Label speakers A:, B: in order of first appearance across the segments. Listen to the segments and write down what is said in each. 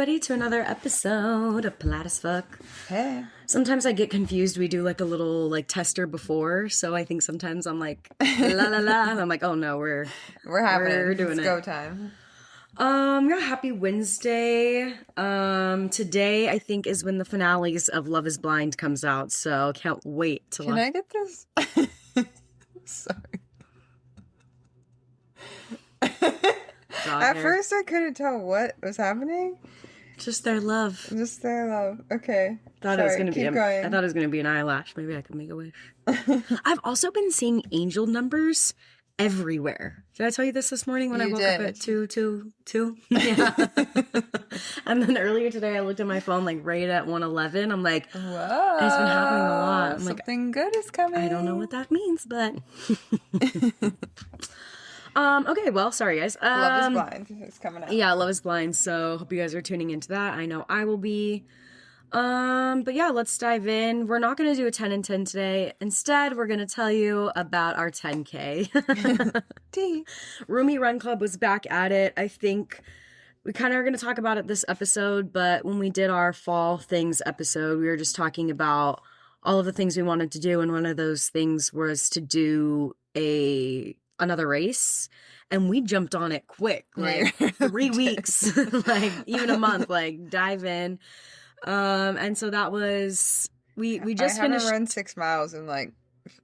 A: everybody, to another episode of Pilates Fuck.
B: Hey.
A: Sometimes I get confused. We do like a little like tester before, so I think sometimes I'm like la la la, and I'm like, oh no, we're doing
B: It's
A: it.
B: go time.
A: Yeah, happy Wednesday. Today I think is when the finales of Love Is Blind comes out, so can't wait to
B: Can
A: watch.
B: I get this? Sorry. At first, I couldn't tell what was happening.
A: Just their love.
B: Just their love. Okay.
A: Thought it was gonna be.
B: Going.
A: I thought it was gonna be an eyelash. Maybe I could make a wish. I've also been seeing angel numbers everywhere. Did I tell you this morning when I woke up at 222? Yeah. And then earlier today, I looked at my phone like right at 111. I'm like,
B: whoa,
A: it's been happening a lot. I'm
B: something good is coming.
A: I don't know what that means, but. Okay, well, sorry guys.
B: Love Is Blind is coming out.
A: Yeah, Love Is Blind, so hope you guys are tuning into that. I know I will be. But yeah, let's dive in. We're not going to do a 10 and 10 today. Instead, we're going to tell you about our 10K. Rumi Run Club was back at it. I think we kind of are going to talk about it this episode, but when we did our fall things episode, we were just talking about all of the things we wanted to do, and one of those things was to do another race, and we jumped on it quick, like 3 weeks, like even a month, like dive in. And so that was we just finished.
B: Run 6 miles in like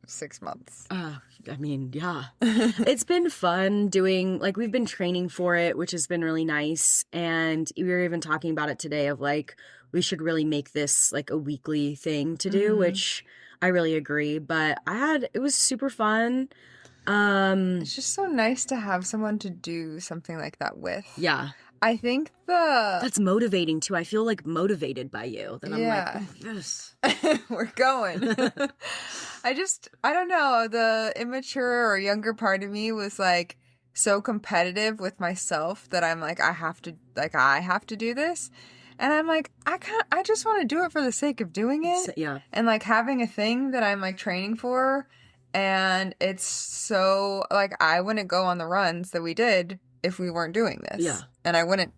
B: 6 months.
A: I mean, yeah, it's been fun doing, like, we've been training for it, which has been really nice. And we were even talking about it today of like, we should really make this like a weekly thing to do, which I really agree. But it was super fun.
B: It's just so nice to have someone to do something like that with.
A: Yeah.
B: I think
A: that's motivating too. I feel like motivated by you. That I'm like, yes.
B: We're going. I don't know. The immature or younger part of me was like so competitive with myself that I'm like, I have to do this. And I'm like, I just want to do it for the sake of doing it.
A: Yeah.
B: And like having a thing that I'm like training for. And it's so, like, I wouldn't go on the runs that we did if we weren't doing this.
A: Yeah.
B: And I wouldn't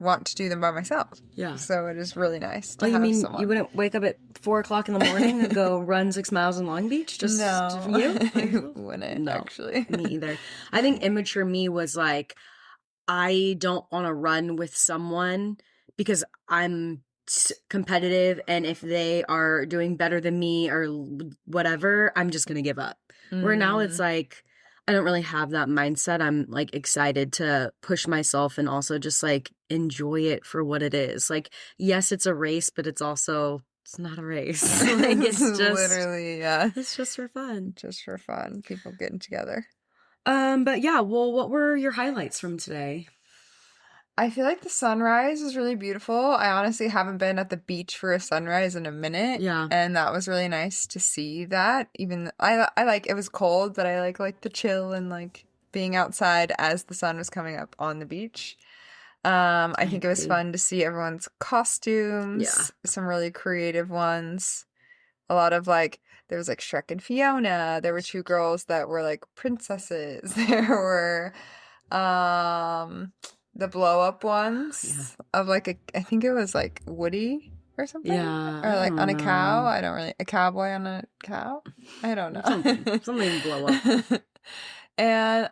B: want to do them by myself.
A: Yeah.
B: So it is really nice to
A: have
B: someone.
A: You wouldn't wake up at 4:00 in the morning and go run 6 miles in Long Beach? Just
B: no.
A: You?
B: I wouldn't, actually.
A: Me either. I think immature me was like, I don't want to run with someone because I'm competitive, and if they are doing better than me or whatever, I'm just gonna give up. Where now it's like I don't really have that mindset. I'm like excited to push myself and also just like enjoy it for what it is. Like, yes, it's a race, but it's not a race. Like, it's just
B: literally, yeah,
A: it's just for fun.
B: People getting together.
A: But yeah, well, what were your highlights from today?
B: I feel like the sunrise was really beautiful. I honestly haven't been at the beach for a sunrise in a minute.
A: Yeah.
B: And that was really nice to see that. Even I like, it was cold, but I like the chill and like being outside as the sun was coming up on the beach. I think it was fun to see everyone's costumes.
A: Yeah.
B: Some really creative ones. A lot of like, there was like Shrek and Fiona. There were 2 girls that were like princesses. There were, the blow-up ones of like I think it was like Woody or something.
A: Yeah.
B: Or like on a cow. A cowboy on a cow? I don't know.
A: Something blow up.
B: And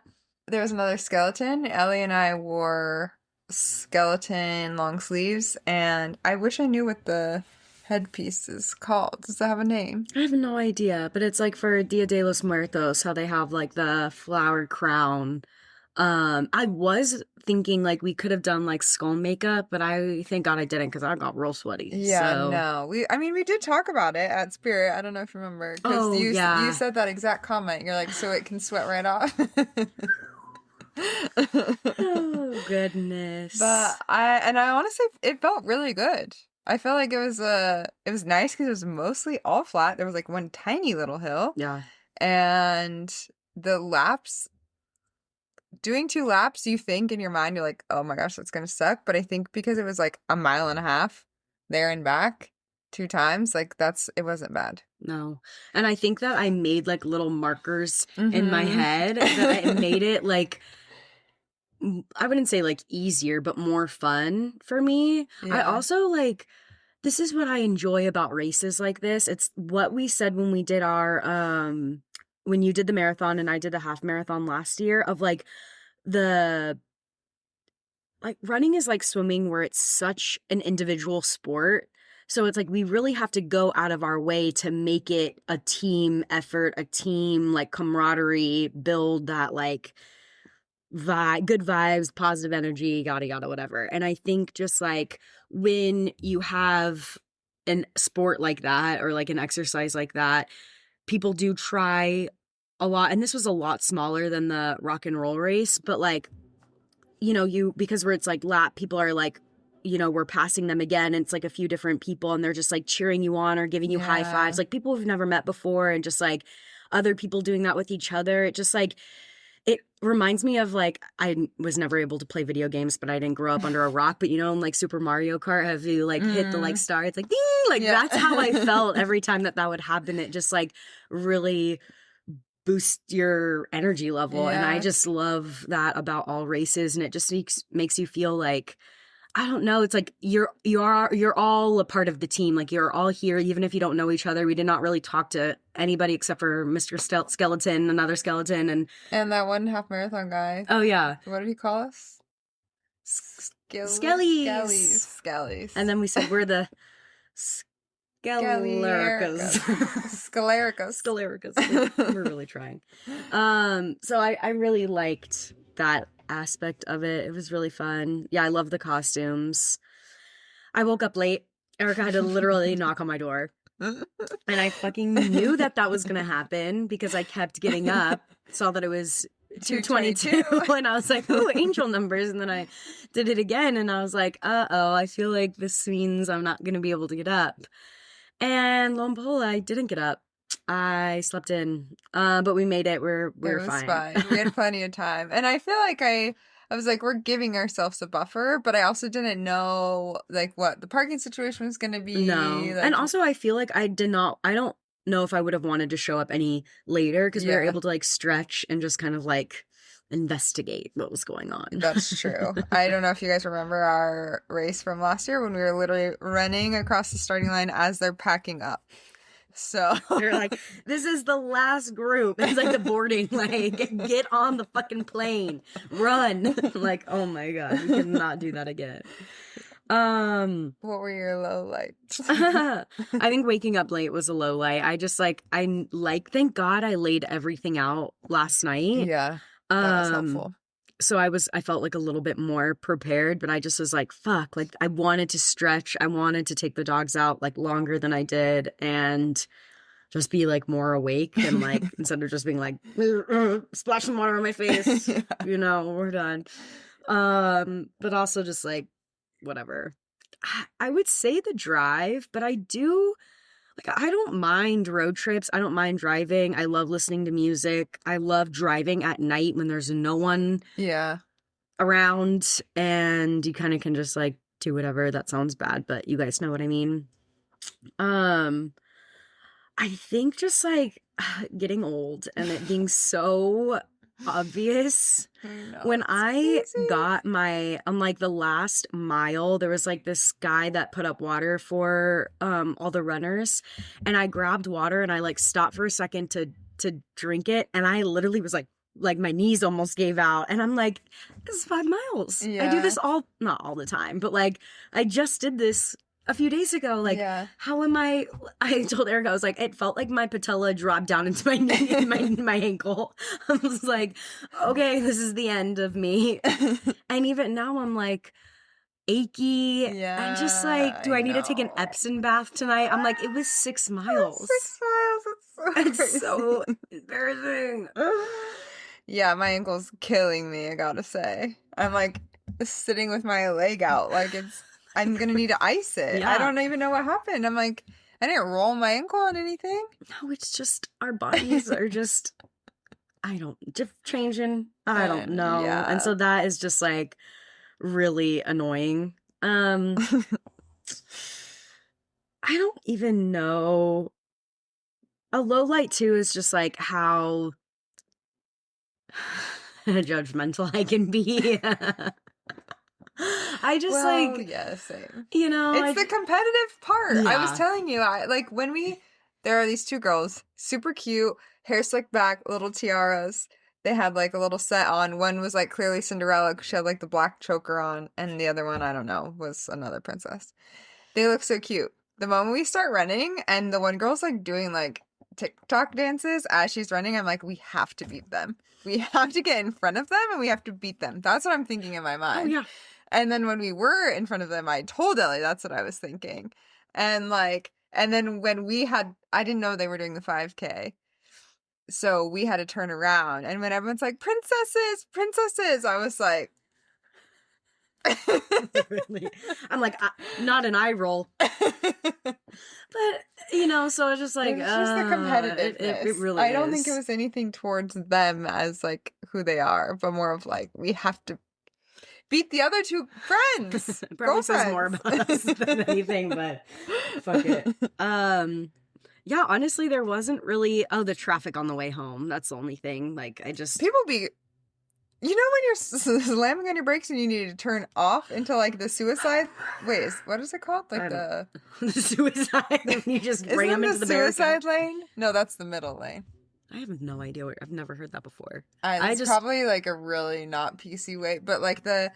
B: there was another skeleton. Ellie and I wore skeleton long sleeves, and I wish I knew what the headpiece is called. Does it have a name?
A: I have no idea, but it's like for Dia de los Muertos, how they have like the flower crown. I was thinking like we could have done like skull makeup, but I thank God I didn't because I got real sweaty.
B: Yeah,
A: so.
B: No. We did talk about it at Spirit. I don't know if you remember. Because you said that exact comment. You're like, so it can sweat right off.
A: Oh, goodness.
B: But I want to say it felt really good. I felt like it was nice because it was mostly all flat. There was like one tiny little hill.
A: Yeah.
B: And the laps, doing 2 laps, you think in your mind, you're like, oh my gosh, that's going to suck. But I think because it was like a mile and a half there and back 2 times, like it wasn't bad.
A: No. And I think that I made like little markers in my head that I made it like I wouldn't say like easier, but more fun for me. I
B: Yeah.
A: also like, this is what I enjoy about races like this. It's what we said when we did when you did the marathon and I did the half marathon last year, of like the like running is like swimming, where it's such an individual sport. So it's like we really have to go out of our way to make it a team effort, a team like camaraderie, build that like good vibes, positive energy, yada yada, whatever. And I think just like when you have an sport like that, or like an exercise like that, people do try a lot. And this was a lot smaller than the rock and roll race, but like, because where it's like lap, people are like, we're passing them again, and it's like a few different people, and they're just like cheering you on or giving you high
B: Yeah.
A: fives, like people we've never met before, and just like other people doing that with each other. It just like, it reminds me of like, I was never able to play video games, but I didn't grow up under a rock. But in like Super Mario Kart, have you like hit the like star? It's like ding, like
B: Yeah.
A: that's how I felt every time that would happen. It just like really boost your energy level. And I
B: Yeah.
A: just love that about all races. And it just makes you feel like, I don't know, it's like you're all a part of the team. Like you're all here, even if you don't know each other. We did not really talk to anybody except for Mr. Skeleton, another skeleton,
B: And that one half marathon guy.
A: oh yeah,
B: What did he call us?
A: Skellies.
B: Skellies.
A: And then we said we're the Scalaricas.
B: Scalaricas.
A: Scalaricas. We're really trying. So I really liked that aspect of it. It was really fun. Yeah, I love the costumes. I woke up late. Erica had to literally knock on my door. And I fucking knew that was going to happen because I kept getting up, saw that it was 2:22, and I was like, "Ooh, angel numbers." And then I did it again, and I was like, "Uh-oh, I feel like this means I'm not going to be able to get up." And lo and behold, I didn't get up. I slept in, but we made it. We're fine.
B: We had plenty of time, and I feel like I was like, we're giving ourselves a buffer, but I also didn't know like what the parking situation was going to be.
A: No,
B: like,
A: and also I feel like I don't know if I would have wanted to show up any later, because we were
B: Yeah.
A: able to like stretch and just kind of like investigate what was going on.
B: That's true. I don't know if you guys remember our race from last year when we were literally running across the starting line as they're packing up. So
A: They're like, this is the last group. It's like the boarding, like, get on the fucking plane, run. Like, oh my god, we cannot do that again.
B: what were your low lights?
A: I think waking up late was a low light. I just like, thank God I laid everything out last night.
B: Yeah, that was helpful.
A: So I felt like a little bit more prepared, but I just was like, fuck, like I wanted to stretch. I wanted to take the dogs out like longer than I did and just be like more awake, and like, instead of just being like, splash some water on my face,
B: Yeah.
A: We're done. But also just like, whatever. I would say the drive, but I don't mind road trips. I don't mind driving. I love listening to music. I love driving at night when there's no one
B: Yeah.
A: around and you kind of can just like do whatever. That sounds bad, but you guys know what I mean. I think just like getting old and it being so obvious. When I got on like the last mile, there was like this guy that put up water for all the runners, and I grabbed water and I like stopped for a second to drink it, and I literally was like my knees almost gave out, and I'm like, this is 5 miles. I do this not all the time, but like I just did this a few days ago. Like, how am I told Erica, I was like, it felt like my patella dropped down into my knee, my ankle. I was like, okay, this is the end of me. And even now I'm like achy.
B: Yeah,
A: I'm just like, do I need to take an Epsom bath tonight? I'm like, it was 6 miles.
B: 6 miles.
A: It's so embarrassing.
B: Yeah, my ankle's killing me, I gotta say. I'm like sitting with my leg out like I'm gonna need to ice it.
A: Yeah.
B: I don't even know what happened. I'm like, I didn't roll my ankle on anything.
A: No, it's just our bodies are just changing. I don't know.
B: Yeah.
A: And so that is just like really annoying. I don't even know. A low light too is just like how judgmental I can be. I just
B: Well,
A: like,
B: yeah, same.
A: you know,
B: It's the competitive part. I was
A: Yeah.
B: telling you, I like when there are these two girls, super cute, hair slicked back, little tiaras. They had like a little set on. One was like clearly Cinderella 'cause she had like the black choker on, and the other one, I don't know, was another princess. They look so cute. The moment we start running and the one girl's like doing like TikTok dances as she's running, I'm like, we have to beat them. We have to get in front of them and we have to beat them. That's what I'm thinking in my
A: oh
B: mind.
A: yeah.
B: And then when we were in front of them, I told Ellie that's what I was thinking. And like, and then when I didn't know they were doing the 5K. So we had to turn around. And when everyone's like, princesses, princesses, I was like,
A: Literally. I'm like, not an eye roll. But, you know, so it's just like,
B: it's just the competitiveness.
A: It really
B: I don't think it
A: is.
B: was anything towards them as like who they are, but more of like, we have to beat the other two friends.
A: Probably says more
B: girlfriends.
A: about us than anything, but fuck it. Yeah, honestly, there wasn't really the traffic on the way home. That's the only thing. Like, I just
B: People be, you know, when you're slamming on your brakes and you need to turn off into like the suicide. Wait, what is it called? Like the
A: the suicide when you just
B: isn't
A: ram
B: it
A: into
B: the
A: the barricade.
B: suicide lane? No, that's the middle lane.
A: I have no idea. I've never heard that before.
B: It's
A: just
B: probably like a really not PC way, but like the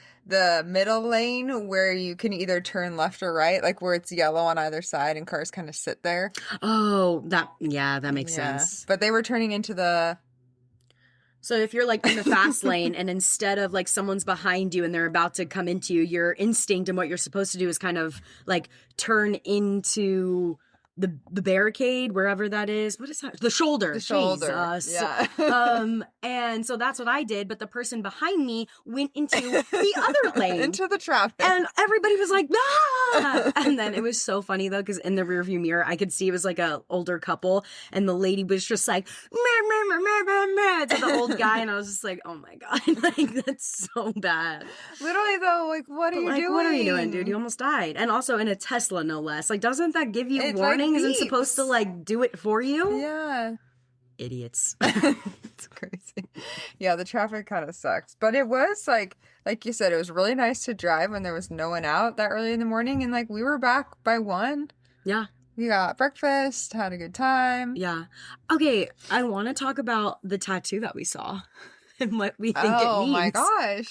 B: middle lane where you can either turn left or right, like where it's yellow on either side and cars kind of sit there.
A: Oh, that makes sense.
B: But they were turning into the
A: So if you're like in the fast lane and instead of like someone's behind you and they're about to come into you, your instinct and what you're supposed to do is kind of like turn into the barricade, wherever that is. What is that? The shoulder.
B: the shoulder.
A: Jesus.
B: Yeah.
A: And so that's what I did, but the person behind me went into the other lane.
B: Into the traffic.
A: And everybody was like, ah! And then it was so funny though, because in the rearview mirror, I could see it was like a older couple, and the lady was just like, meh, meh, meh, meh, meh, meh, to the old guy, and I was just like, oh my god, like that's so bad.
B: Literally though, like what are you doing?
A: What are you doing, dude? You almost died, and also in a Tesla, no less. Like, doesn't that give you
B: It, like,
A: warning? Isn't it supposed to
B: beeps.
A: like do it for you?
B: Yeah.
A: Idiots.
B: It's crazy. Yeah, the traffic kind of sucks. But it was like you said, it was really nice to drive when there was no one out that early in the morning. And like we were back by 1.
A: Yeah.
B: We got breakfast, had a good time.
A: Yeah. Okay, I want to talk about the tattoo that we saw and what we think it means.
B: Oh my gosh.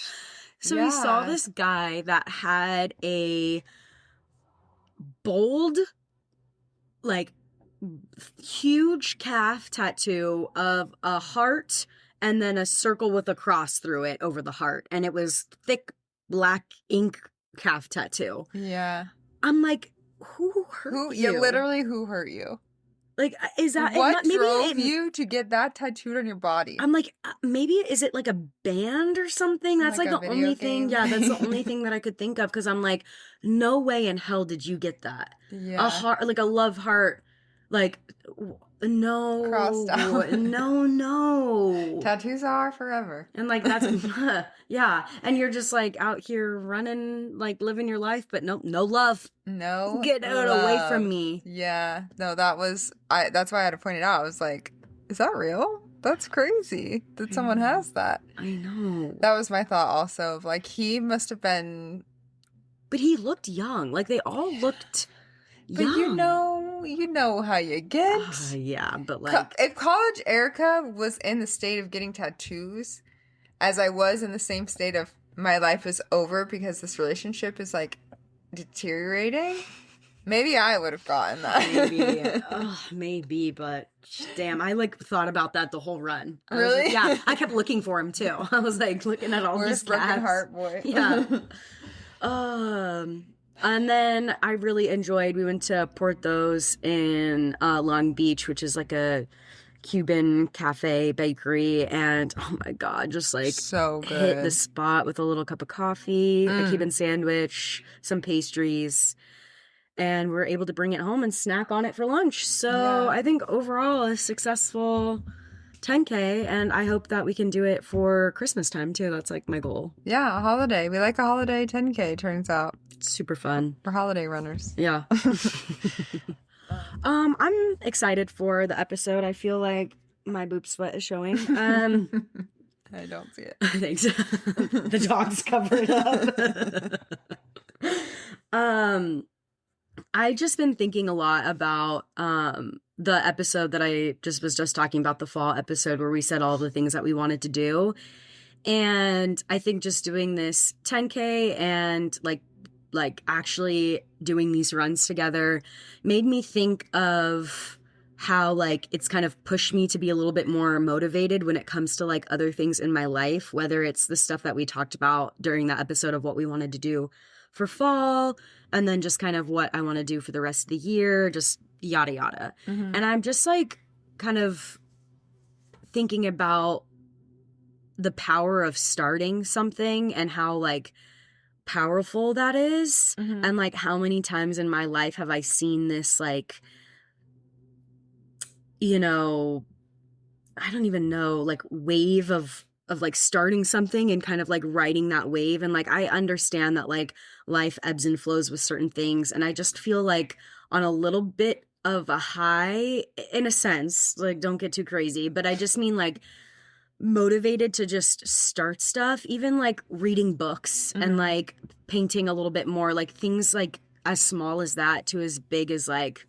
A: So we saw
B: Yeah.
A: this guy that had a bold, like, huge calf tattoo of a heart and then a circle with a cross through it over the heart. And it was thick black ink calf tattoo.
B: Yeah.
A: I'm like, who hurt you?
B: Yeah, literally who hurt you?
A: Like, is that
B: What
A: maybe
B: drove you to get that tattooed on your body?
A: I'm like, maybe is it like a band or something? That's
B: Like
A: like
B: a
A: the
B: video
A: only thing.
B: game?
A: Yeah, that's the only thing that I could think of, because I'm like, no way in hell did you get that.
B: Yeah.
A: A heart, like a love heart, like no,
B: Crossed out.
A: no.
B: Tattoos are forever.
A: And like that's yeah, and you're just like out here running, like living your life, but nope, no love.
B: No.
A: Get out away
B: love.
A: from me.
B: Yeah. No, that's why I had to point it out. I was like, is that real? That's crazy that someone has that.
A: I know.
B: That was my thought also of like he must have been
A: But he looked young. Like they all looked
B: but
A: young.
B: you know how you get.
A: Yeah, but like
B: If college Erica was in the state of getting tattoos as I was in the same state of my life is over because this relationship is like deteriorating, maybe I would have gotten that.
A: maybe, but damn, I like thought about that the whole run. I was
B: Really?
A: like, yeah, I kept looking for him too. I was like looking at all
B: Where's
A: these
B: Broken
A: calves.
B: Heart Boy?
A: Yeah. And then I really enjoyed, we went to Porto's in Long Beach, which is like a Cuban cafe bakery, and oh my god, just like
B: So good.
A: hit the spot with a little cup of coffee, a Cuban sandwich, some pastries, and we're able to bring it home and snack on it for lunch. So
B: Yeah.
A: I think overall a successful 10K, and I hope that we can do it for Christmas time too. That's like my goal.
B: Yeah, a holiday. We like a holiday 10K, turns out.
A: It's super fun.
B: For holiday runners.
A: Yeah. I'm excited for the episode. I feel like my boob sweat is showing.
B: I don't see it.
A: Thanks. The dogs cover it up. I just been thinking a lot about the episode that I was just talking about, the fall episode where we said all the things that we wanted to do. And I think just doing this 10K and like actually doing these runs together made me think of how like it's kind of pushed me to be a little bit more motivated when it comes to like other things in my life, whether it's the stuff that we talked about during that episode of what we wanted to do for fall, and then just kind of what I want to do for the rest of the year, just yada yada.
B: Mm-hmm.
A: And I'm just like kind of thinking about the power of starting something and how like powerful that is.
B: Mm-hmm.
A: And like how many times in my life have I seen this, like, you know, I don't even know, like wave of like starting something and kind of like riding that wave. And like I understand that like life ebbs and flows with certain things, and I just feel like on a little bit of a high in a sense, like don't get too crazy, but I just mean like motivated to just start stuff, even like reading books
B: Mm-hmm.
A: and like painting a little bit more, like things like as small as that to as big as like,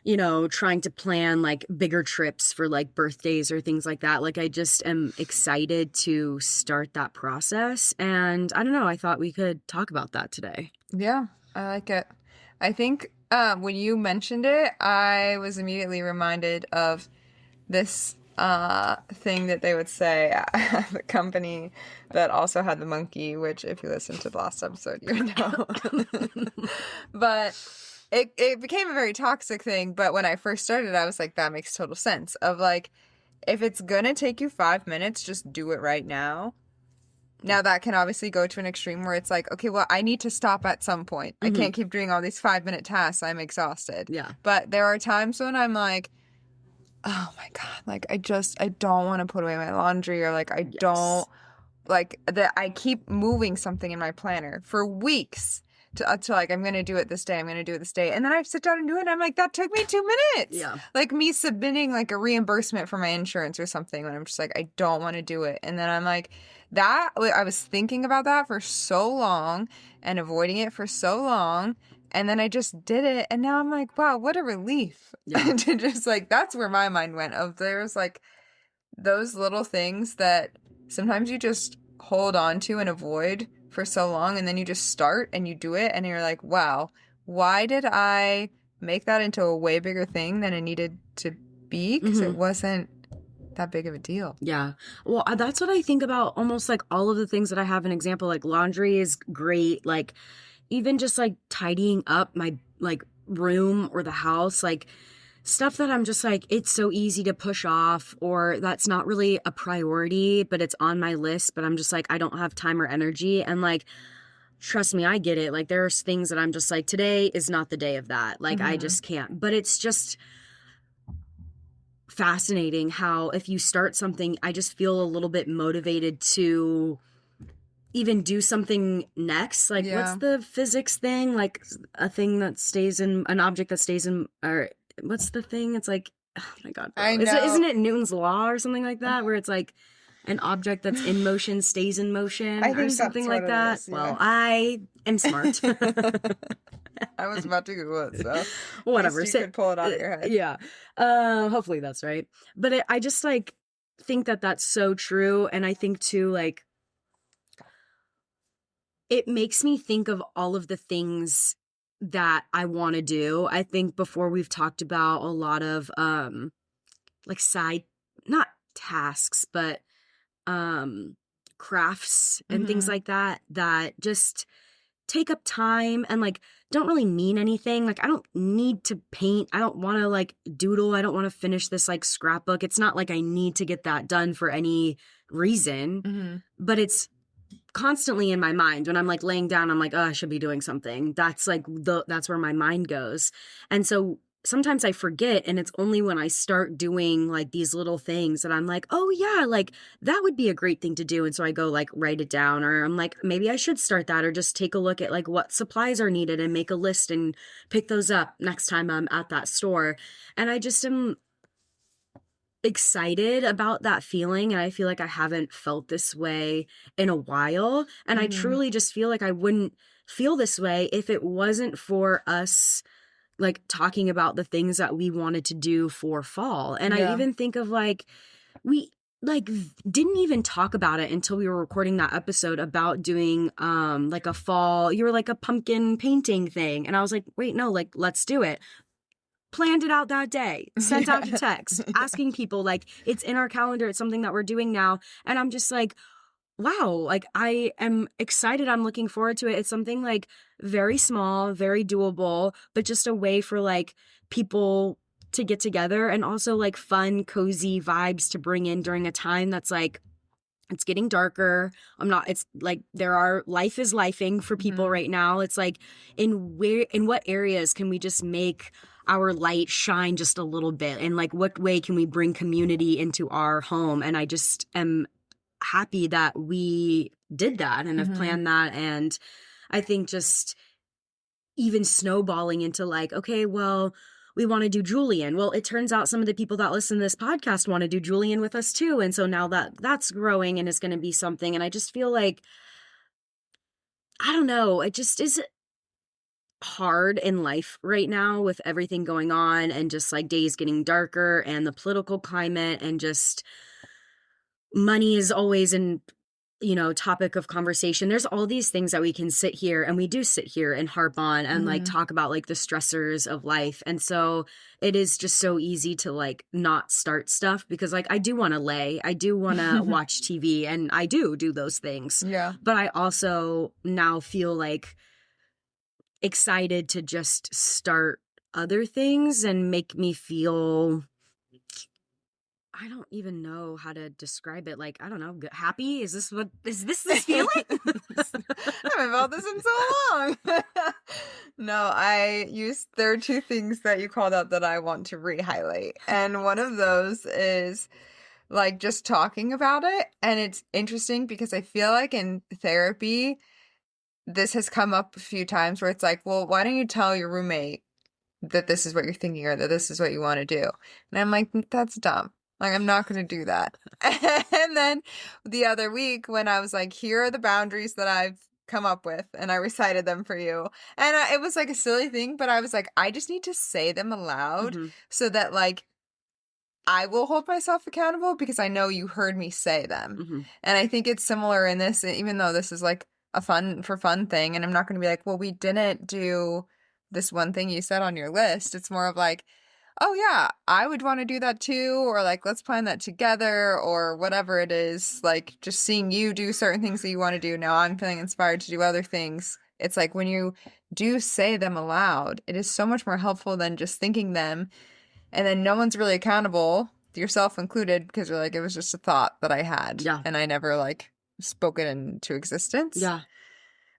A: you know, trying to plan like bigger trips for like birthdays or things like that. Like I just am excited to start that process. And I don't know, I thought we could talk about that today.
B: Yeah, I like it. I think when you mentioned it, I was immediately reminded of this thing that they would say at the company that also had the monkey, which if you listen to the last episode, you would know. But it became a very toxic thing. But when I first started, I was like, that makes total sense. Of like, if it's gonna take you 5 minutes, just do it right now. Now that can obviously go to an extreme where it's like, okay, well, I need to stop at some point. I can't keep doing all these 5-minute tasks. I'm exhausted.
A: Yeah.
B: But there are times when I'm like, oh my God, like I don't want to put away my laundry, or like I don't like that. I keep moving something in my planner for weeks to like, I'm going to do it this day. I'm going to do it this day. And then I sit down and do it. And I'm like, that took me 2 minutes.
A: Yeah.
B: Like me submitting like a reimbursement for my insurance or something when I'm just like, I don't want to do it. And then I'm like, that I was thinking about that for so long and avoiding it for so long. And then I just did it. And now I'm like, wow, what a relief.
A: Yeah.
B: To just like, that's where my mind went of there's like those little things that sometimes you just hold on to and avoid for so long. And then you just start and you do it. And you're like, wow, why did I make that into a way bigger thing than it needed to be? Because it wasn't that big of a deal.
A: Yeah. Well, that's what I think about almost like all of the things that I have an example, like laundry is great. Like even just like tidying up my like room or the house, like stuff that I'm just like, it's so easy to push off, or that's not really a priority, but it's on my list, but I'm just like, I don't have time or energy. And like, trust me, I get it. Like there's things that I'm just like, today is not the day of that. Like I just can't, but it's just fascinating how if you start something, I just feel a little bit motivated to even do something next. Like what's the physics thing? Like a thing that stays in, an object that stays in, or what's the thing? It's like, oh my God, bro.
B: I know.
A: Isn't it Newton's law or something like that? Where it's like an object that's in motion stays in motion,
B: I think
A: or something
B: that's
A: like
B: what it
A: that.
B: is, yeah.
A: Well, I am smart.
B: I was about to Google it, so
A: Whatever.
B: at least you could pull it out of your head.
A: Yeah. Hopefully that's right. But I just like think that that's so true. And I think too, like, it makes me think of all of the things that I want to do. I think before we've talked about a lot of like side, not tasks, but crafts and things like that just take up time and like don't really mean anything. Like I don't need to paint. I don't want to like doodle. I don't want to finish this like scrapbook. It's not like I need to get that done for any reason, but it's constantly in my mind when I'm like laying down. I'm like, oh, I should be doing something. That's like that's where my mind goes. And so sometimes I forget, and it's only when I start doing like these little things that I'm like, oh yeah, like that would be a great thing to do. And so I go like write it down, or I'm like, maybe I should start that, or just take a look at like what supplies are needed and make a list and pick those up next time I'm at that store. And I just am excited about that feeling, and I feel like I haven't felt this way in a while, and I truly just feel like I wouldn't feel this way if it wasn't for us like talking about the things that we wanted to do for fall. And I
B: Yeah.
A: even think of like we like didn't even talk about it until we were recording that episode about doing like a fall, you were like a pumpkin painting thing, and I was like, wait, no, like let's do it. Planned it out that day, sent out a text, asking people, like, it's in our calendar, it's something that we're doing now. And I'm just like, wow, like I am excited. I'm looking forward to it. It's something like very small, very doable, but just a way for like people to get together, and also like fun, cozy vibes to bring in during a time that's like, it's getting darker. It's like life is lifing for people right now. It's like, in what areas can we just make our light shine just a little bit? And like, what way can we bring community into our home? And I just am happy that we did that and have planned that. And I think just even snowballing into like, okay, well, we want to do Julian. Well, it turns out some of the people that listen to this podcast want to do Julian with us too. And so now that's growing and is going to be something. And I just feel like, I don't know, it just is hard in life right now with everything going on, and just like days getting darker, and the political climate, and just money is always an topic of conversation. There's all these things that we can sit here, and we do sit here and harp on and like talk about like the stressors of life. And so it is just so easy to like not start stuff, because like I do want to lay, I do want to watch TV, and I do those things.
B: Yeah.
A: But I also now feel like excited to just start other things and make me feel, I don't even know how to describe it. Like, I don't know, happy? Is this this feeling?
B: I haven't felt this in so long. No, there are two things that you called out that I want to re-highlight. And one of those is like just talking about it. And it's interesting because I feel like in therapy, this has come up a few times where it's like, well, why don't you tell your roommate that this is what you're thinking, or that this is what you want to do? And I'm like, that's dumb. Like, I'm not going to do that. And then the other week when I was like, here are the boundaries that I've come up with, and I recited them for you. And it was like a silly thing, but I was like, I just need to say them aloud so that like I will hold myself accountable, because I know you heard me say them. And I think it's similar in this, even though this is like a fun thing, and I'm not going to be like, well, we didn't do this one thing you said on your list. It's more of like, oh yeah, I would want to do that too, or like, let's plan that together, or whatever it is. Like, just seeing you do certain things that you want to do, now I'm feeling inspired to do other things. It's like when you do say them aloud, it is so much more helpful than just thinking them, and then no one's really accountable, yourself included, because you're like, it was just a thought that I had, and I never like spoke it into existence.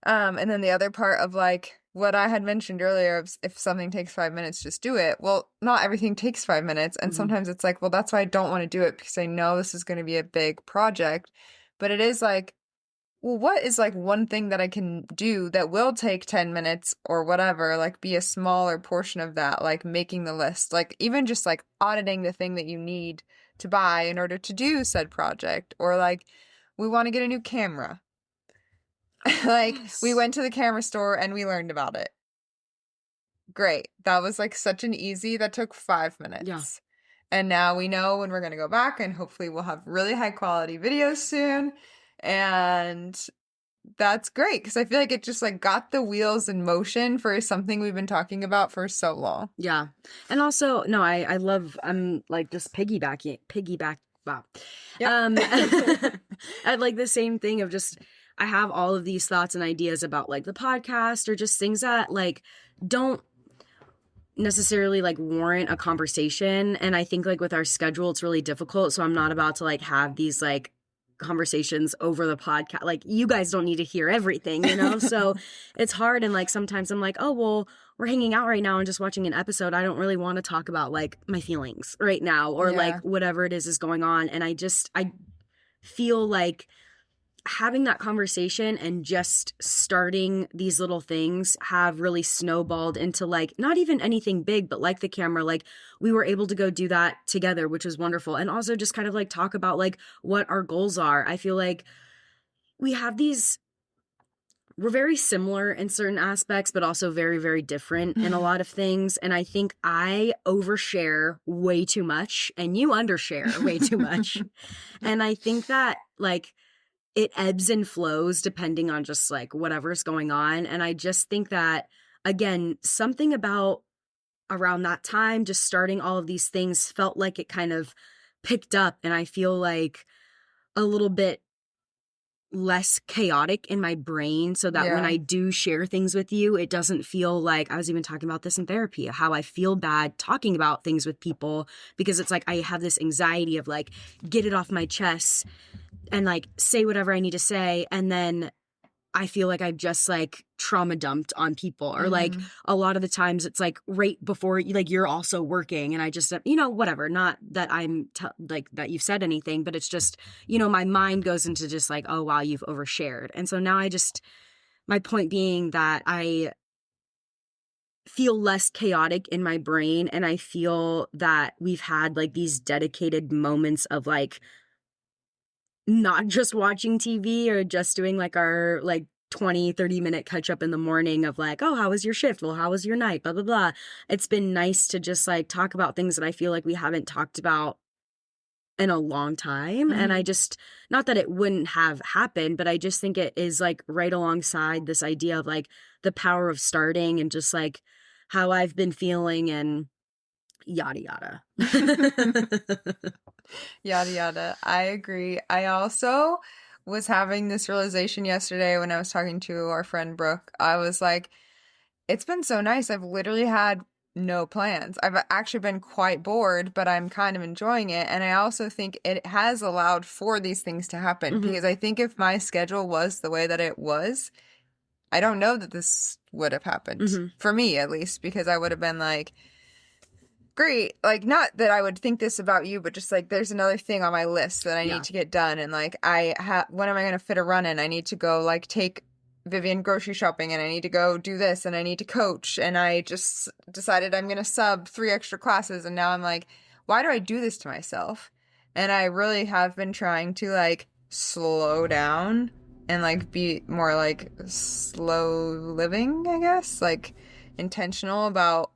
B: And then the other part of like what I had mentioned earlier, if something takes 5 minutes, just do it. Well, not everything takes 5 minutes. And sometimes it's like, well, that's why I don't want to do it, because I know this is going to be a big project. But it is like, well, what is like one thing that I can do that will take 10 minutes or whatever, like be a smaller portion of that, like making the list, like even just like auditing the thing that you need to buy in order to do said project, or like, we want to get a new camera. Like, we went to the camera store and we learned about it. Great. That was like such an easy, that took 5 minutes. And now we know when we're going to go back, and hopefully we'll have really high quality videos soon. And that's great, because I feel like it just like got the wheels in motion for something we've been talking about for so long.
A: Yeah. And also, no, I love, I'm like just piggyback. Wow. I like the same thing of just, I have all of these thoughts and ideas about like the podcast, or just things that like don't necessarily like warrant a conversation. And I think like with our schedule, it's really difficult. So I'm not about to like have these like conversations over the podcast. Like, you guys don't need to hear everything, So it's hard. And like sometimes I'm like, oh, well, we're hanging out right now and just watching an episode. I don't really want to talk about like my feelings right now, or like whatever it is going on. And I feel like having that conversation and just starting these little things have really snowballed into like not even anything big, but like the camera, like we were able to go do that together, which was wonderful. And also just kind of like talk about like what our goals are. I feel like we have these, we're very similar in certain aspects, but also very, very different in a lot of things. And I think I overshare way too much and you undershare way too much. And I think that like it ebbs and flows depending on just like whatever's going on. And I just think that, again, something about around that time, just starting all of these things felt like it kind of picked up. And I feel like a little bit less chaotic in my brain so that when I do share things with you, it doesn't feel like, I was even talking about this in therapy, how I feel bad talking about things with people because it's like I have this anxiety of like, get it off my chest and like say whatever I need to say. And then I feel like I've just like trauma dumped on people or like a lot of the times it's like right before like you're also working and I just, you know, whatever, not that I'm like that you've said anything, but it's just, you know, my mind goes into just like, oh, wow, you've overshared. And so now my point being that I feel less chaotic in my brain and I feel that we've had like these dedicated moments of like, not just watching TV or just doing like our like 20-30 minute catch up in the morning of like, oh, how was your shift? Well, how was your night? Blah, blah, blah. It's been nice to just like talk about things that I feel like we haven't talked about in a long time. And I just, not that it wouldn't have happened, but I just think it is like right alongside this idea of like the power of starting and just like how I've been feeling and yada, yada.
B: Yada, yada. I agree. I also was having this realization yesterday when I was talking to our friend Brooke. I was like, it's been so nice. I've literally had no plans. I've actually been quite bored, but I'm kind of enjoying it. And I also think it has allowed for these things to happen because I think if my schedule was the way that it was, I don't know that this would have happened for me, at least, because I would have been like, great, like not that I would think this about you, but just like there's another thing on my list that I need to get done, and like when am I gonna fit a run in? I need to go like take Vivian grocery shopping, and I need to go do this, and I need to coach, and I just decided I'm gonna sub 3 extra classes, and now I'm like, why do I do this to myself? And I really have been trying to like slow down and like be more like slow living, I guess, like intentional about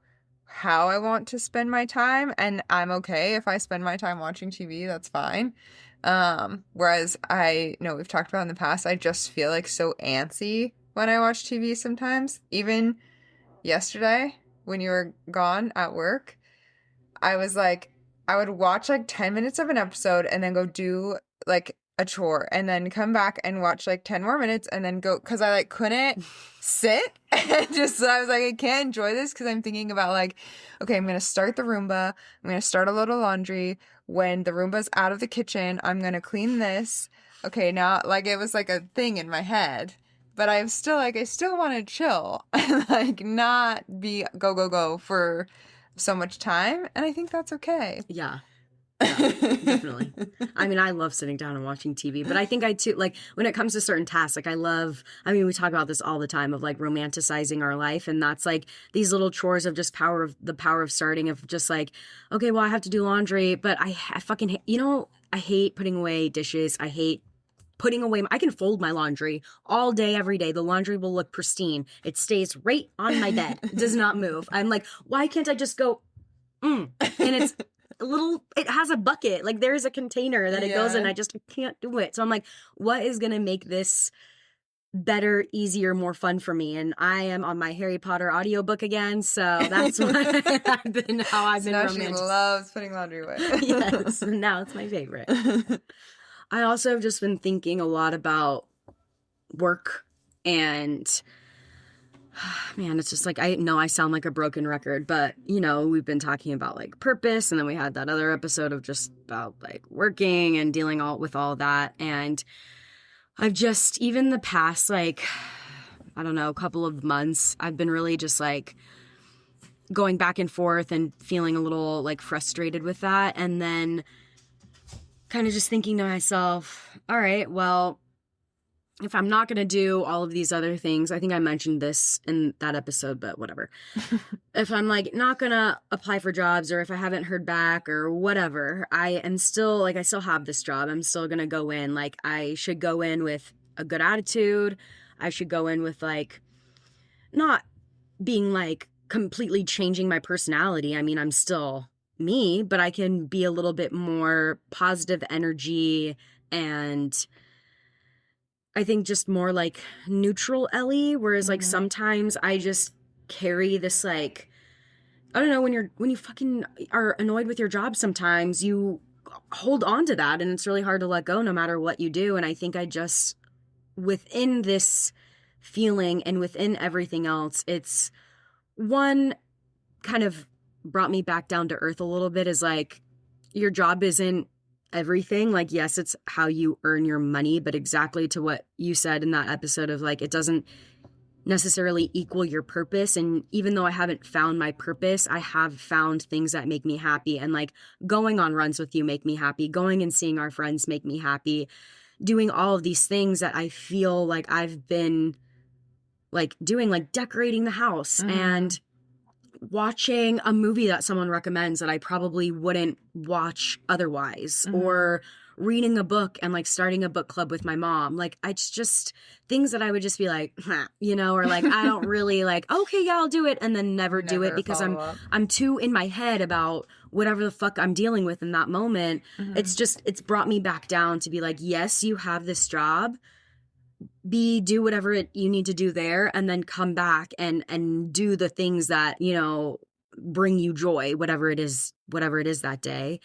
B: how I want to spend my time, and I'm okay if I spend my time watching TV, that's fine. Whereas I know we've talked about in the past, I just feel like so antsy when I watch TV sometimes. Even yesterday when you were gone at work, I was like, I would watch like 10 minutes of an episode and then go do like a chore and then come back and watch like 10 more minutes and then go, because I like couldn't sit and just, I was like, I can't enjoy this because I'm thinking about like, okay, I'm going to start the Roomba. I'm going to start a load of laundry. When the Roomba's out of the kitchen, I'm going to clean this. Okay, now like it was like a thing in my head, but I'm still like, I still want to chill and like not be go for so much time. And I think that's okay.
A: Yeah. Yeah, definitely. I mean, I love sitting down and watching TV, but I think I too, like when it comes to certain tasks, like we talk about this all the time of like romanticizing our life. And that's like these little chores of just the power of starting, of just like, okay, well, I have to do laundry, but I fucking, I hate putting away dishes. I hate putting away, I can fold my laundry all day, every day. The laundry will look pristine. It stays right on my bed. It does not move. I'm like, why can't I just go, and it's, it has a bucket, like there's a container that it goes in. I just can't do it. So I'm like, what is gonna make this better, easier, more fun for me? And I am on my Harry Potter audiobook again, so that's what I've been
B: She loves putting laundry away.
A: Yes, now it's my favorite. I also have just been thinking a lot about work, and man, it's just like, I know I sound like a broken record, but we've been talking about like purpose, and then we had that other episode of just about like working and dealing with all that. And I've just, even the past, like, I don't know, couple of months, I've been really just like going back and forth and feeling a little like frustrated with that. And then kind of just thinking to myself, all right, well, if I'm not going to do all of these other things, I think I mentioned this in that episode, but whatever. If I'm like not going to apply for jobs, or if I haven't heard back or whatever, I am still like, I still have this job. I'm still going to go in. Like, I should go in with a good attitude. I should go in with like not being like completely changing my personality. I mean, I'm still me, but I can be a little bit more positive energy, and I think just more like neutral Ellie, whereas like sometimes I just carry this like, I don't know, when you fucking are annoyed with your job, sometimes you hold on to that and it's really hard to let go no matter what you do. And I think I just, within this feeling and within everything else, it's one kind of brought me back down to earth a little bit, is like, your job isn't everything. Like, yes, it's how you earn your money, but exactly to what you said in that episode of like, it doesn't necessarily equal your purpose. And even though I haven't found my purpose, I have found things that make me happy. And like, going on runs with you make me happy. Going and seeing our friends make me happy. Doing all of these things that I feel like I've been like doing, like decorating the house and watching a movie that someone recommends that I probably wouldn't watch otherwise, or reading a book and like starting a book club with my mom. Like, it's just things that I would just be like, you know, or like, I don't really like, okay, yeah, I'll do it, and then never do it because I'm too in my head about whatever the fuck I'm dealing with in that moment. It's brought me back down to be like, yes, you have this job, do whatever you need to do there, and then come back and do the things that, you know, bring you joy, whatever it is that day.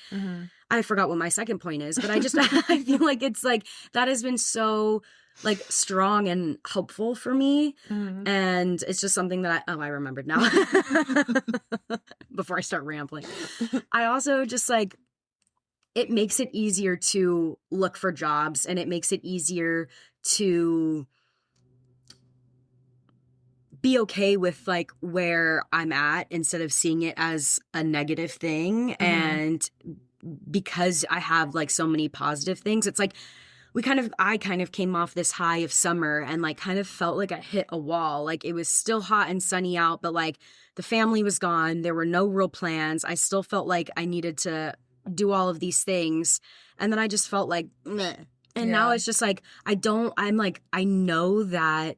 A: I forgot what my second point is, but I just I feel like it's like that has been so like strong and helpful for me, and it's just something that I remembered now before I start rambling. I also just like, it makes it easier to look for jobs, and it makes it easier to be okay with like where I'm at instead of seeing it as a negative thing. And because I have like so many positive things, it's like I kind of came off this high of summer and like kind of felt like I hit a wall. Like, it was still hot and sunny out, but like the family was gone. There were no real plans. I still felt like I needed to do all of these things. And then I just felt like, meh. And now it's just like, I know that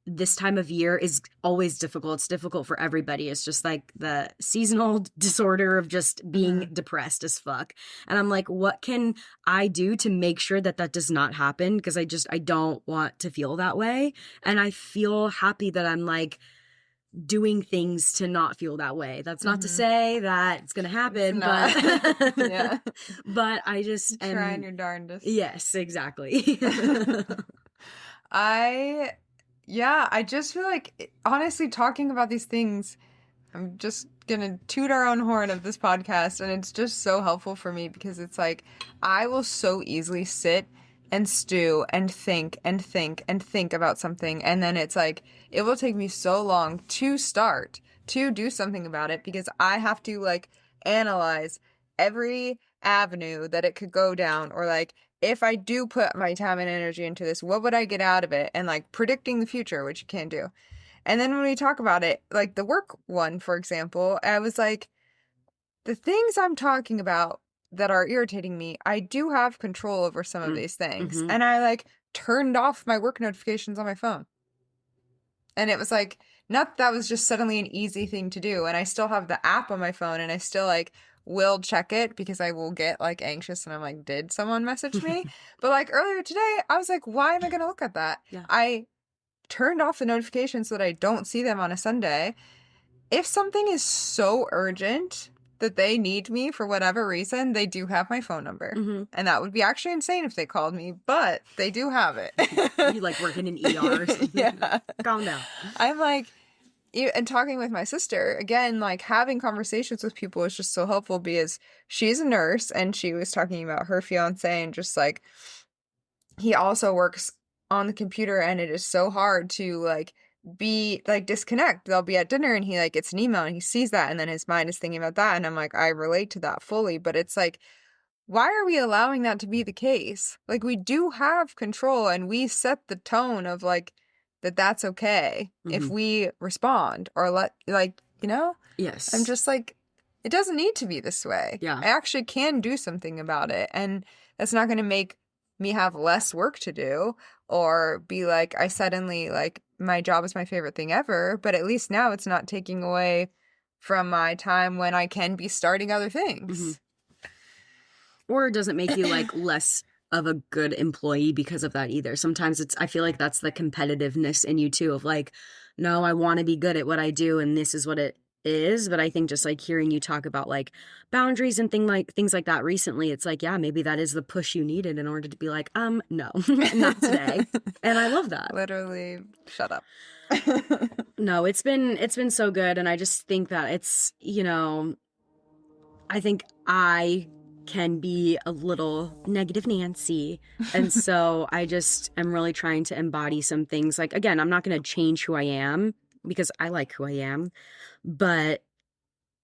A: this time of year is always difficult. It's difficult for everybody. It's just like the seasonal disorder of just being depressed as fuck. And I'm like, what can I do to make sure that that does not happen? Because I don't want to feel that way. And I feel happy that I'm like doing things to not feel that way. That's not to say that it's gonna happen, but but I just am
B: trying your darndest.
A: Yes, exactly.
B: I just feel like, honestly, talking about these things, I'm just gonna toot our own horn of this podcast, and it's just so helpful for me because it's like, I will so easily sit and stew and think and think and think about something, and then it's like, it will take me so long to start to do something about it because I have to like analyze every avenue that it could go down, or like, if I do put my time and energy into this, what would I get out of it? And like predicting the future, which you can't do. And then when we talk about it, like the work one, for example, I was like, the things I'm talking about that are irritating me, I do have control over some of these things. And I like turned off my work notifications on my phone. And it was like, not that was just suddenly an easy thing to do. And I still have the app on my phone, and I still like will check it because I will get like anxious and I'm like, did someone message me? But like earlier today, I was like, why am I going to look at that?
A: Yeah.
B: I turned off the notifications so that I don't see them on a Sunday. If something is so urgent that they need me for whatever reason, they do have my phone number. And that would be actually insane if they called me, but they do have it.
A: You like work in an ER or something.
B: Yeah.
A: Calm down.
B: I'm like, and talking with my sister, again, like having conversations with people is just so helpful because she's a nurse and she was talking about her fiance and just like, he also works on the computer and it is so hard to like be like disconnect. They'll be at dinner and he like gets an email and he sees that and then his mind is thinking about that. And I'm like, I relate to that fully, but it's like, why are we allowing that to be the case? Like, we do have control, and we set the tone of like that's okay if we respond or
A: Yes.
B: I'm just like, it doesn't need to be this way.
A: Yeah.
B: I actually can do something about it, and that's not going to make me have less work to do or be like, I suddenly, like, my job is my favorite thing ever, but at least now it's not taking away from my time when I can be starting other things.
A: Or it doesn't make you like less of a good employee because of that either. Sometimes I feel like that's the competitiveness in you too, of like, no, I want to be good at what I do and this is what it is. But I think just like hearing you talk about like boundaries and things like that recently, it's like, yeah, maybe that is the push you needed in order to be like, no, not today. And I love that.
B: Literally, shut up.
A: No, it's been so good. And I just think that it's, I think I can be a little negative Nancy. And so I just am really trying to embody some things. Like, again, I'm not going to change who I am because I like who I am, but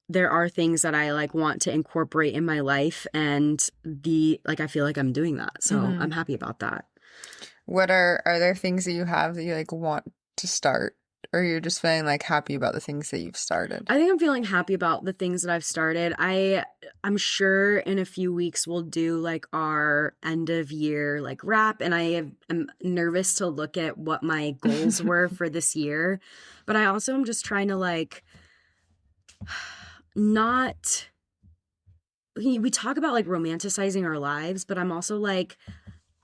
A: there are things that I like want to incorporate in my life, and I feel like I'm doing that. So I'm happy about that.
B: What are there things that you have that you like want to start? Or you're just feeling like happy about the things that you've started?
A: I think I'm feeling happy about the things that I've started. I'm sure in a few weeks we'll do like our end of year like wrap, and I am nervous to look at what my goals were for this year. But I also am just trying to like not. We talk about like romanticizing our lives, but I'm also like,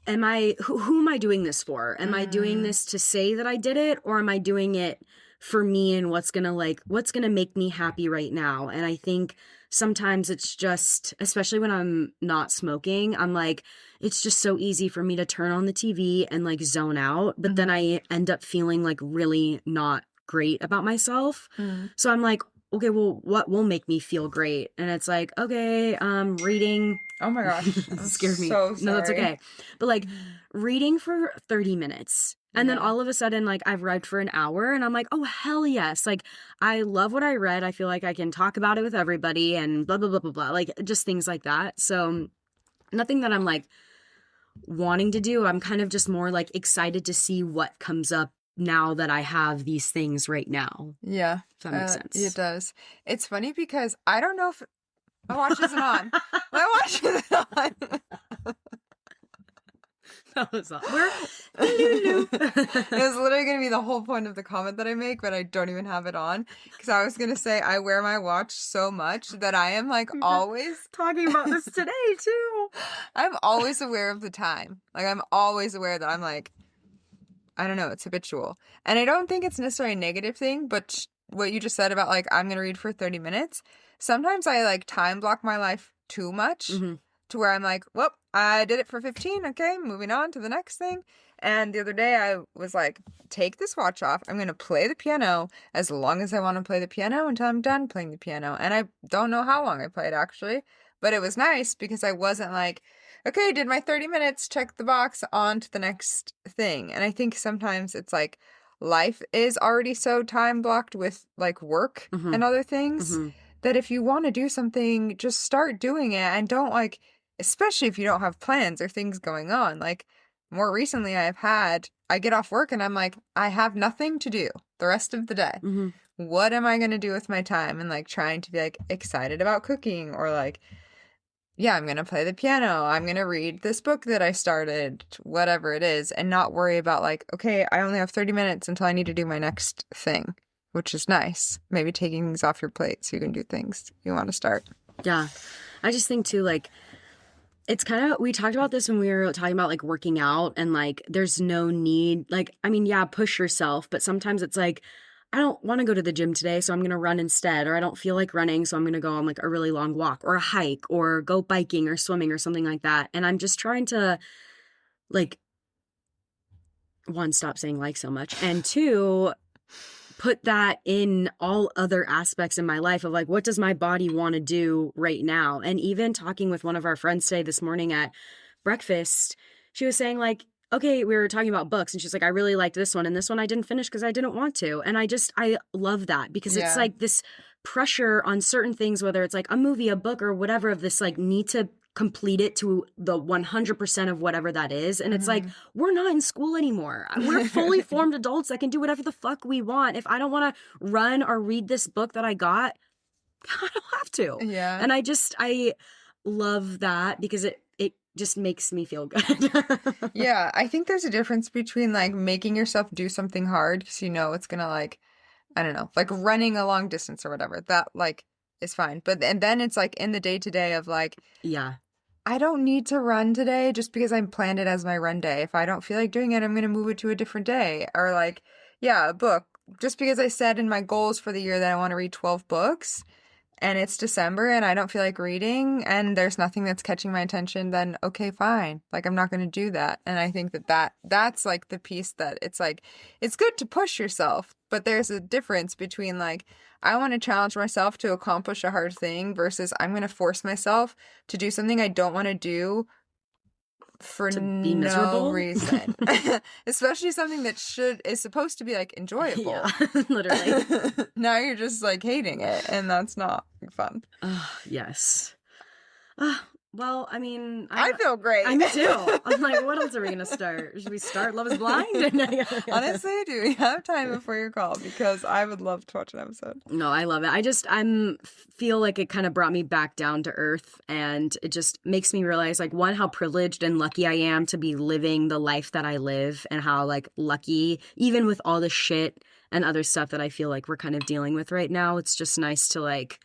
A: who am I doing this for? Am I doing this to say that I did it, or am I doing it for me and what's going to make me happy right now? And I think sometimes it's just, especially when I'm not smoking, I'm like, it's just so easy for me to turn on the TV and like zone out, but then I end up feeling like really not great about myself. So I'm like, okay, well, what will make me feel great? And it's like, okay, reading.
B: Oh my gosh.
A: Scared me.
B: So sorry.
A: No, that's okay. But like reading for 30 minutes. And then all of a sudden, like I've read for an hour and I'm like, oh, hell yes. Like I love what I read. I feel like I can talk about it with everybody and blah, blah, blah, blah, blah. Like just things like that. So nothing that I'm like wanting to do. I'm kind of just more like excited to see what comes up now that I have these things right now.
B: Yeah.
A: If that makes sense.
B: It does. It's funny because I don't know if my watch isn't on. My watch isn't on.
A: That was all.
B: It was literally going to be the whole point of the comment that I make, but I don't even have it on. Because I was going to say I wear my watch so much that I am like always
A: talking about this today too.
B: I'm always aware of the time. Like I'm always aware that I'm like, I don't know, it's habitual. And I don't think it's necessarily a negative thing, but what you just said about like, I'm going to read for 30 minutes. Sometimes I like time block my life too much to where I'm like, well, I did it for 15. Okay, moving on to the next thing. And the other day I was like, take this watch off. I'm going to play the piano as long as I want to play the piano until I'm done playing the piano. And I don't know how long I played actually, but it was nice because I wasn't like, okay, did my 30 minutes, check the box, on to the next thing. And I think sometimes it's like life is already so time blocked with like work and other things that if you want to do something, just start doing it and don't like, especially if you don't have plans or things going on. Like more recently I get off work and I'm like, I have nothing to do the rest of the day. What am I going to do with my time? And like trying to be like excited about cooking or like, yeah, I'm going to play the piano. I'm going to read this book that I started, whatever it is, and not worry about like, okay, I only have 30 minutes until I need to do my next thing, which is nice. Maybe taking things off your plate so you can do things you want to start.
A: Yeah. I just think too, like, it's kind of, we talked about this when we were talking about like working out and like, there's no need, like, I mean, yeah, push yourself, but sometimes it's like, I don't want to go to the gym today, so I'm going to run instead. Or I don't feel like running, so I'm going to go on like a really long walk or a hike or go biking or swimming or something like that. And I'm just trying to like, one, stop saying like so much. And two, put that in all other aspects in my life of like, what does my body want to do right now? And even talking with one of our friends today this morning at breakfast, she was saying like, okay, we were talking about books and she's like, I really liked this one and this one I didn't finish because I didn't want to. And I love that because it's like this pressure on certain things, whether it's like a movie, a book or whatever, of this like need to complete it to the 100% of whatever that is. And it's like, we're not in school anymore. We're fully formed adults that can do whatever the fuck we want. If I don't want to run or read this book that I got, I don't have to.
B: Yeah.
A: And I love that because it just makes me feel good.
B: Yeah, I think there's a difference between like making yourself do something hard because you know it's gonna like, I don't know, like running a long distance or whatever. That like is fine. But and then it's like in the day to day of like,
A: Yeah.
B: I don't need to run today just because I planned it as my run day. If I don't feel like doing it, I'm gonna move it to a different day. Or like, yeah, a book. Just because I said in my goals for the year that I want to read 12 books, and it's December and I don't feel like reading and there's nothing that's catching my attention, then okay, fine. Like I'm not going to do that. And I think that's like the piece that it's like, it's good to push yourself, but there's a difference between like, I want to challenge myself to accomplish a hard thing versus I'm going to force myself to do something I don't want to do for
A: To be
B: no
A: miserable?
B: reason. Especially something that is supposed to be like enjoyable.
A: Yeah, literally.
B: Now you're just like hating it and that's not fun.
A: Yes. Well, I mean,
B: I feel great.
A: Me too. I'm like, what else are we gonna start? Should we start Love Is Blind?
B: Honestly, do we have time before your call? Because I would love to watch an episode.
A: No, I love it. Feel like it kind of brought me back down to earth, and it just makes me realize, like, one, how privileged and lucky I am to be living the life that I live, and how like lucky, even with all the shit and other stuff that I feel like we're kind of dealing with right now, it's just nice to like,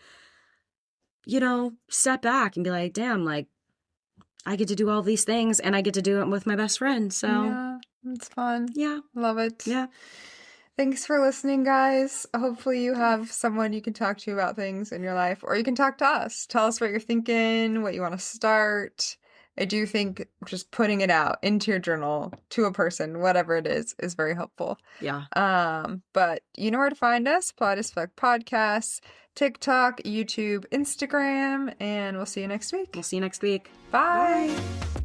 A: you know, step back and be like, damn, like, I get to do all these things and I get to do it with my best friend. So,
B: yeah, it's fun.
A: Yeah.
B: Love it.
A: Yeah.
B: Thanks for listening, guys. Hopefully you have someone you can talk to about things in your life, or you can talk to us. Tell us what you're thinking, what you want to start. I do think just putting it out into your journal to a person, whatever it is very helpful.
A: Yeah.
B: But you know where to find us, Plot as Fuck Podcasts, TikTok, YouTube, Instagram, and we'll see you next week.
A: We'll see you next week.
B: Bye.
A: Bye.